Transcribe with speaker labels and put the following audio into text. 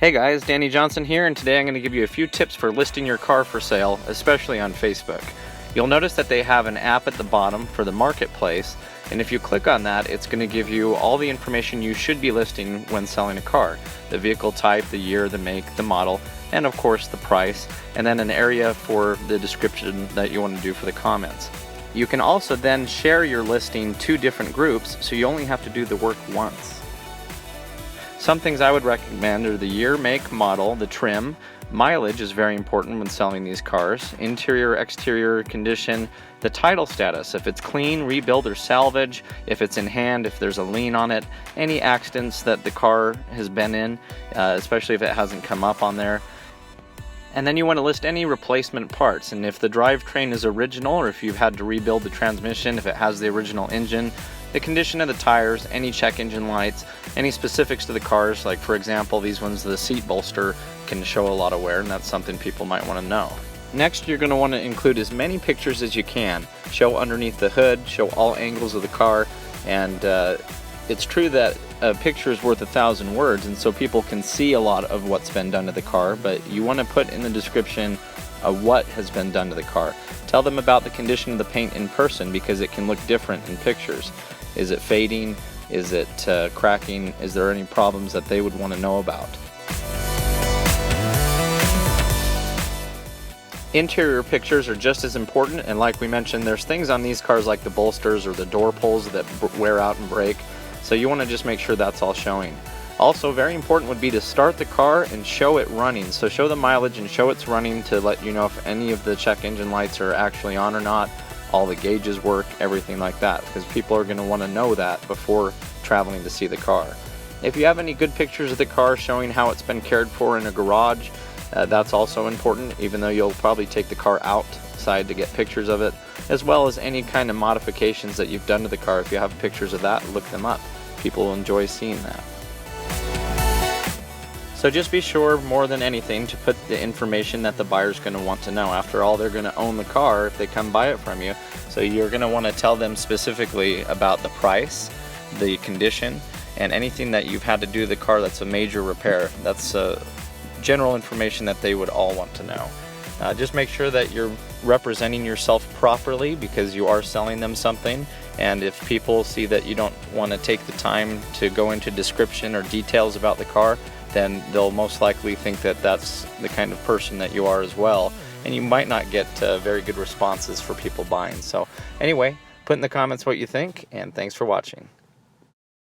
Speaker 1: Hey guys, Danny Johnson here, and today I'm going to give you a few tips for listing your car for sale, especially on Facebook. You'll notice that they have an app at the bottom for the marketplace, and if you click on that, it's going to give you all the information you should be listing when selling a car. The vehicle type, the year, the make, the model, and of course the price, and then an area for the description that you want to do for the comments. You can also then share your listing to different groups, so you only have to do the work once. Some things I would recommend are the year, make, model, the trim. Mileage is very important when selling these cars. Interior, exterior condition, the title status, if it's clean, rebuild, or salvage, if it's in hand, if there's a lien on it, any accidents that the car has been in, especially if it hasn't come up on there. And then you want to list any replacement parts, and if the drivetrain is original, or if you've had to rebuild the transmission, if it has the original engine, the condition of the tires, any check engine lights, any specifics to the cars, like for example these ones, the seat bolster can show a lot of wear, and that's something people might want to know. Next, you're going to want to include as many pictures as you can. Show underneath the hood, show all angles of the car, and it's true that a picture is worth 1,000 words, and so people can see a lot of what's been done to the car, but you want to put in the description what has been done to the car. Tell them about the condition of the paint in person, because it can look different in pictures. Is it fading? Is it cracking? Is there any problems that they would want to know about? Interior pictures are just as important, and like we mentioned, there's things on these cars like the bolsters or the door pulls that wear out and break, so you want to just make sure that's all showing. Also, very important would be to start the car and show it running. So show the mileage and show it's running to let you know if any of the check engine lights are actually on or not, all the gauges work, everything like that, because people are going to want to know that before traveling to see the car. If you have any good pictures of the car showing how it's been cared for in a garage, that's also important, even though you'll probably take the car outside to get pictures of it, as well as any kind of modifications that you've done to the car. If you have pictures of that, look them up. People will enjoy seeing that. So just be sure, more than anything, to put the information that the buyer's going to want to know. After all, they're going to own the car if they come buy it from you. So you're going to want to tell them specifically about the price, the condition, and anything that you've had to do to the car that's a major repair. That's general information that they would all want to know. Just make sure that you're representing yourself properly, because you are selling them something, and if people see that you don't want to take the time to go into description or details about the car, then they'll most likely think that that's the kind of person that you are as well, and you might not get very good responses for people buying. So anyway, put in the comments what you think, and thanks for watching.